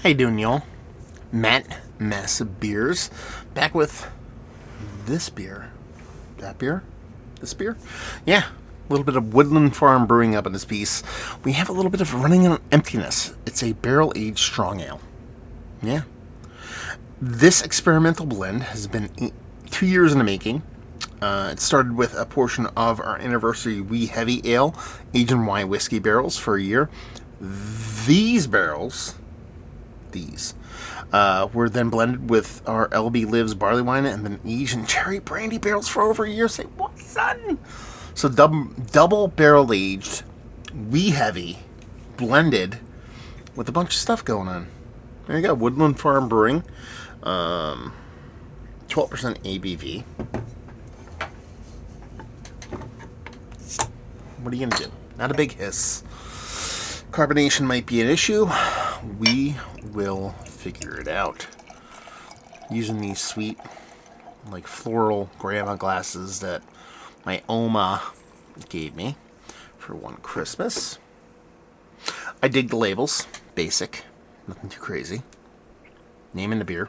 How you doing, y'all? Matt Mess Beers, back with this beer. That beer? This beer? Yeah, a little bit of Woodland Farm Brewing up in this piece. We have a little bit of running on emptiness. It's a barrel-aged strong ale. Yeah. This experimental blend has been 2 years in the making. It started with a portion of our anniversary Wee Heavy Ale, aged in rye whiskey barrels for a year. These barrels, were then blended with our LB Lives barley wine and then aged in cherry brandy barrels for over a year. Say, what, son? So double barrel aged, Wee Heavy, blended with a bunch of stuff going on. There you go, Woodland Farm Brewing, 12% ABV. What are you gonna do? Not a big hiss. Carbonation might be an issue. We will figure it out. Using these sweet, like floral grandma glasses that my Oma gave me for one Christmas. I dig the labels. Basic. Nothing too crazy. Name in the beer.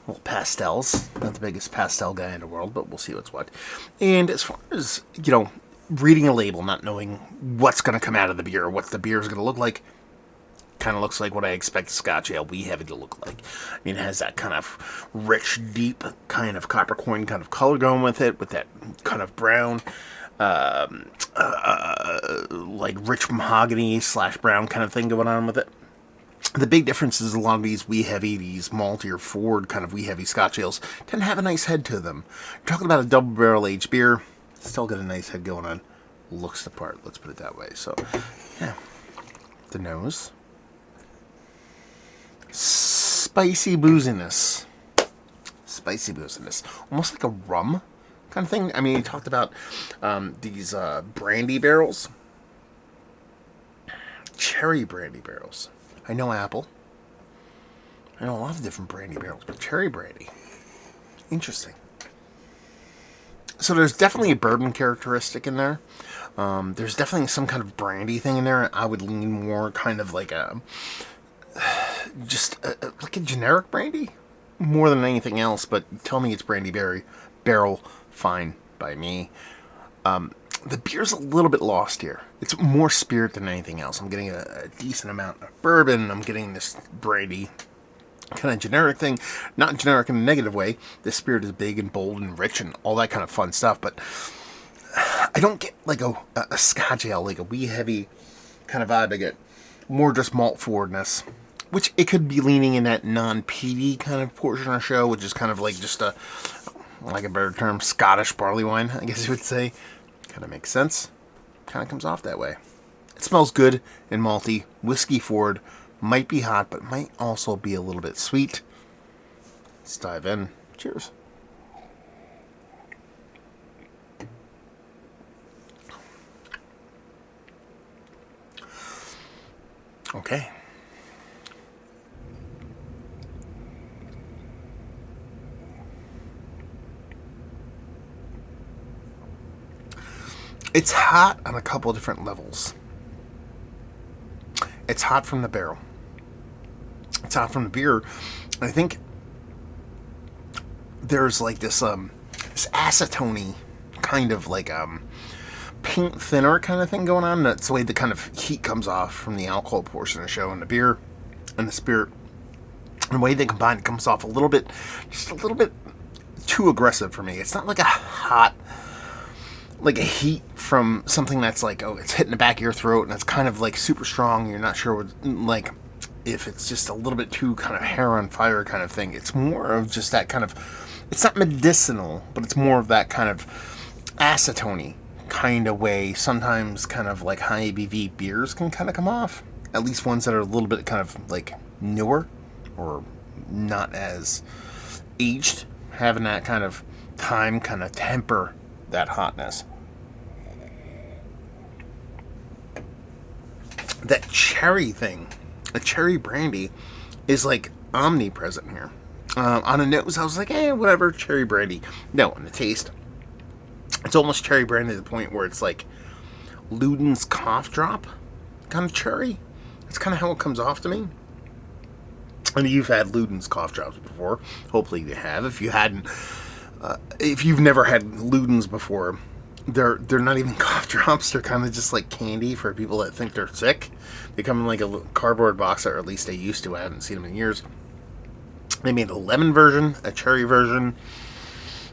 Little pastels. Not the biggest pastel guy in the world, but we'll see what's what. And as far as, reading a label, not knowing what's going to come out of the beer, what the beer is going to look like, kind of looks like what I expect a Scotch ale Wee Heavy to look like. I mean, it has that kind of rich, deep kind of coppercorn kind of color going with it, with that kind of brown, like rich mahogany / brown kind of thing going on with it. The big difference is a lot of these Wee Heavy, these malty or forward kind of Wee Heavy Scotch ales tend to have a nice head to them. You're talking about a double barrel aged beer. Still got a nice head going on. Looks the part, let's put it that way. So, yeah. The nose. Spicy booziness. Almost like a rum kind of thing. I mean, he talked about these brandy barrels. Cherry brandy barrels. I know apple. I know a lot of different brandy barrels, but cherry brandy. Interesting. So there's definitely a bourbon characteristic in there. There's definitely some kind of brandy thing in there. I would lean more kind of like like a generic brandy more than anything else. But tell me it's brandy barrel, fine by me. The beer's a little bit lost here. It's more spirit than anything else. I'm getting a decent amount of bourbon. I'm getting this brandy kind of generic thing. Not generic in a negative way. This spirit is big and bold and rich and all that kind of fun stuff. But I don't get like a Scotch ale, like a Wee Heavy kind of vibe. I get more just malt forwardness, which it could be leaning in that non-peaty kind of portion of the show, which is kind of like just a better term, Scottish barley wine, I guess you would say. Kind of makes sense. Kind of comes off that way. It smells good and malty. Whiskey forward. Might be hot, but might also be a little bit sweet. Let's dive in. Cheers. Okay. It's hot on a couple different levels. It's hot from the barrel. It's hot from the beer. I think there's like this acetone kind of like paint thinner kind of thing going on. That's the way the kind of heat comes off from the alcohol portion of the show, and the beer and the spirit. And the way they combine it comes off just a little bit too aggressive for me. It's not like a hot, like a heat from something that's like, it's hitting the back of your throat and it's kind of like super strong. You're not sure what, like, if it's just a little bit too kind of hair on fire kind of thing. It's more of just that kind of, it's not medicinal, but it's more of that kind of acetone kind of way. Sometimes kind of like high ABV beers can kind of come off. At least ones that are a little bit kind of like newer or not as aged, having that kind of time kind of temper that hotness. That cherry thing, a cherry brandy, is like omnipresent here. On a nose, I was like, whatever, cherry brandy. No, in the taste, it's almost cherry brandy to the point where it's like Luden's cough drop kind of cherry. That's kind of how it comes off to me. And you've had Luden's cough drops before. Hopefully you have. If you hadn't, if you've never had Luden's before, they're not even cough drops. They're kind of just like candy for people that think they're sick. They come in like a cardboard box, or at least they used to. I haven't seen them in years. They made a lemon version, a cherry version,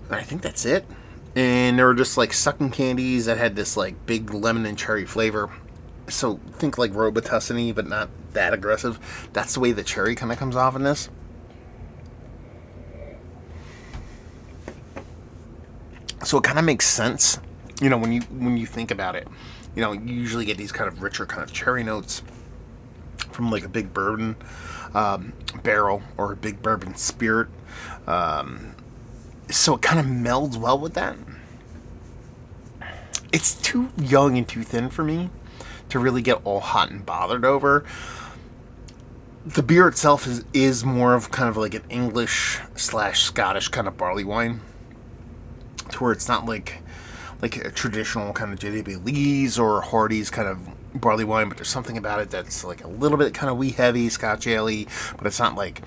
and I think that's it. And they were just like sucking candies that had this like big lemon and cherry flavor. So think like Robitussin-y, but not that aggressive. That's the way the cherry kind of comes off in this. So it kind of makes sense, when you think about it. You usually get these kind of richer kind of cherry notes from like a big bourbon barrel or a big bourbon spirit. So it kind of melds well with that. It's too young and too thin for me to really get all hot and bothered over. The beer itself is more of kind of like an English/Scottish kind of barley wine, to where it's not like a traditional kind of JW Lee's or Hardy's kind of barley wine, but there's something about it that's like a little bit kind of wee heavy, Scotch ale-y, but it's not like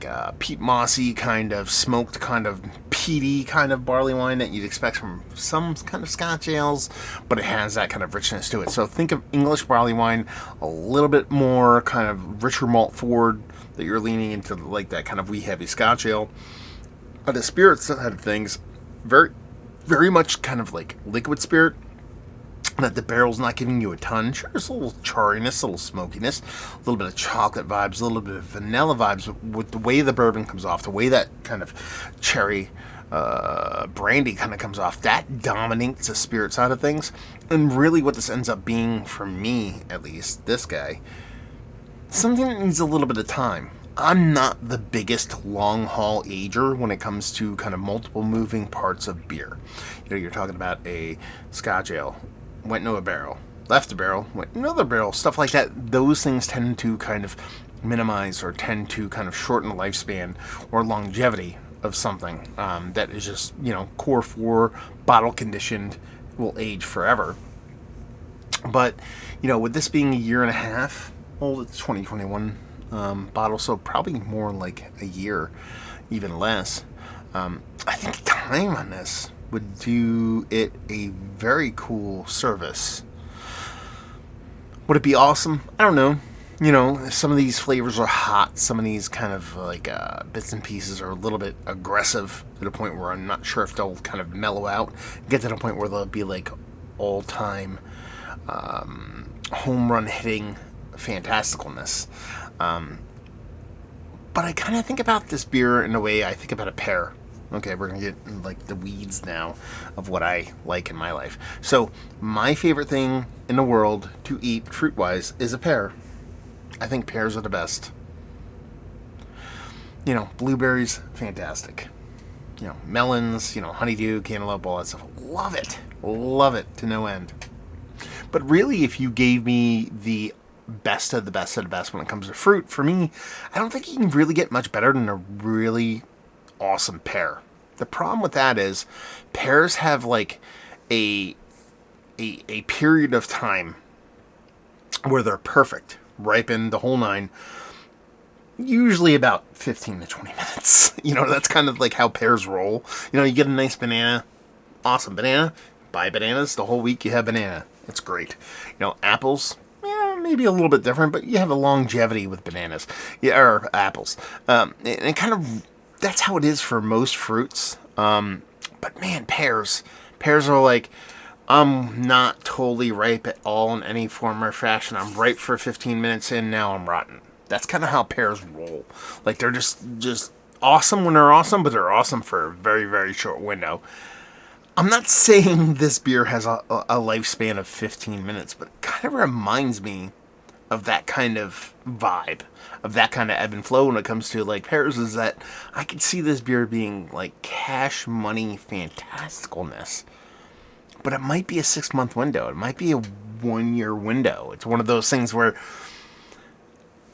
a peat mossy kind of smoked kind of peaty kind of barley wine that you'd expect from some kind of Scotch ales, but it has that kind of richness to it. So think of English barley wine, a little bit more kind of richer malt forward, that you're leaning into like that kind of wee heavy Scotch ale. The spirit side of things, very, very much kind of like liquid spirit, that the barrel's not giving you a ton. Sure, there's a little charriness, a little smokiness, a little bit of chocolate vibes, a little bit of vanilla vibes, with the way the bourbon comes off, the way that kind of cherry brandy kind of comes off, that dominates the spirit side of things. And really what this ends up being, for me at least, this guy, something that needs a little bit of time. I'm not the biggest long haul ager when it comes to kind of multiple moving parts of beer. You're talking about a Scotch ale, went into a barrel, left a barrel, went into another barrel, stuff like that. Those things tend to kind of minimize or tend to kind of shorten the lifespan or longevity of something that is just, core 4, bottle conditioned, will age forever. But, with this being a year and a half old, it's 2021 bottle, so probably more like a year, even less. I think time on this would do it a very cool service. Would it be awesome? I don't know. Some of these flavors are hot. Some of these kind of like bits and pieces are a little bit aggressive, to the point where I'm not sure if they'll kind of mellow out, get to the point where they'll be like all-time home run hitting fantasticalness. But I kind of think about this beer in a way I think about a pear. Okay, we're going to get in, like, the weeds now of what I like in my life. So, my favorite thing in the world to eat, fruit-wise, is a pear. I think pears are the best. Blueberries, fantastic. Melons, honeydew, cantaloupe, all that stuff. Love it. Love it to no end. But really, if you gave me the best of the best of the best when it comes to fruit, for me, I don't think you can really get much better than a really awesome pear. The problem with that is pears have like a period of time where they're perfect, ripened, the whole nine, usually about 15 to 20 minutes. That's kind of like how pears roll. You get a nice banana, awesome banana, buy bananas, the whole week you have banana. It's great. Apples, maybe a little bit different, but you have a longevity with bananas, or apples. And it kind of, that's how it is for most fruits. But man, pears are like, I'm not totally ripe at all in any form or fashion. I'm ripe for 15 minutes in, now I'm rotten. That's kind of how pears roll. Like, they're just awesome when they're awesome, but they're awesome for a very, very short window. I'm not saying this beer has a lifespan of 15 minutes, but it kind of reminds me of that kind of vibe, of that kind of ebb and flow when it comes to like pears, is that I could see this beer being like cash money fantasticalness. But it might be a 6-month window. It might be a 1-year window. It's one of those things where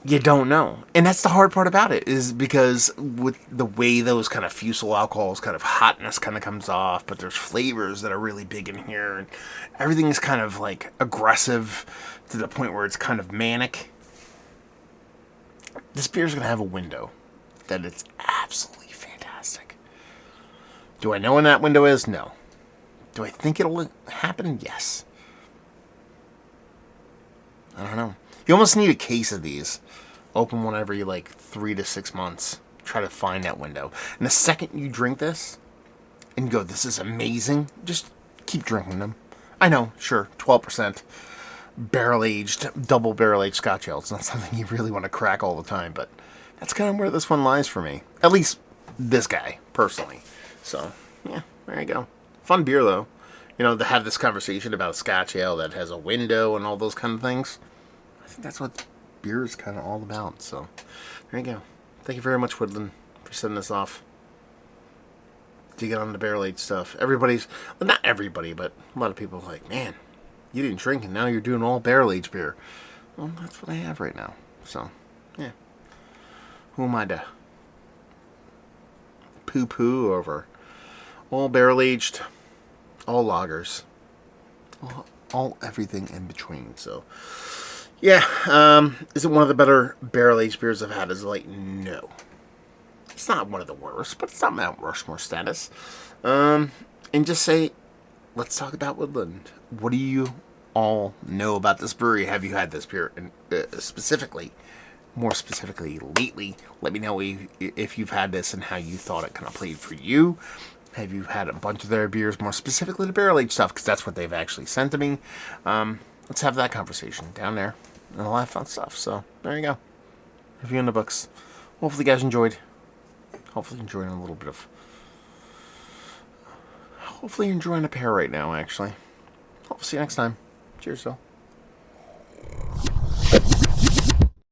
you don't know. And that's the hard part about it, is because with the way those kind of fusel alcohols, kind of hotness kind of comes off, but there's flavors that are really big in here, and everything's kind of like aggressive to the point where it's kind of manic. This beer is going to have a window that it's absolutely fantastic. Do I know when that window is? No. Do I think it'll happen? Yes. I don't know. You almost need a case of these. Open one every 3 to 6 months. Try to find that window. And the second you drink this and you go, this is amazing, just keep drinking them. I know, sure, 12%. Barrel-aged, double barrel-aged Scotch ale. It's not something you really want to crack all the time, but that's kind of where this one lies for me. At least this guy, personally. So, yeah, there you go. Fun beer, though. To have this conversation about Scotch ale that has a window and all those kind of things. I think that's what beer is kind of all about. So, there you go. Thank you very much, Woodland, for sending this off. To get on the barrel-aged stuff. Everybody's, well, not everybody, but a lot of people are like, man, you didn't drink and now you're doing all barrel-aged beer. Well, that's what I have right now. So, yeah. Who am I to poo-poo over all barrel-aged, all lagers, all everything in between. So, yeah. Is it one of the better barrel-aged beers I've had as of late? No. It's not one of the worst, but it's not Mount Rushmore status. And just say, let's talk about Woodland. What do you all know about this brewery? Have you had this beer more specifically lately? Let me know if you've had this and how you thought it kind of played for you. Have you had a bunch of their beers, more specifically the barrel-aged stuff, because that's what they've actually sent to me. Let's have that conversation down there. And a lot of fun stuff. So, there you go. Review in the books. Hopefully you guys enjoyed. Hopefully enjoying a little bit of... Hopefully you're enjoying a pair right now, actually. Hope to see you next time. Cheers, though.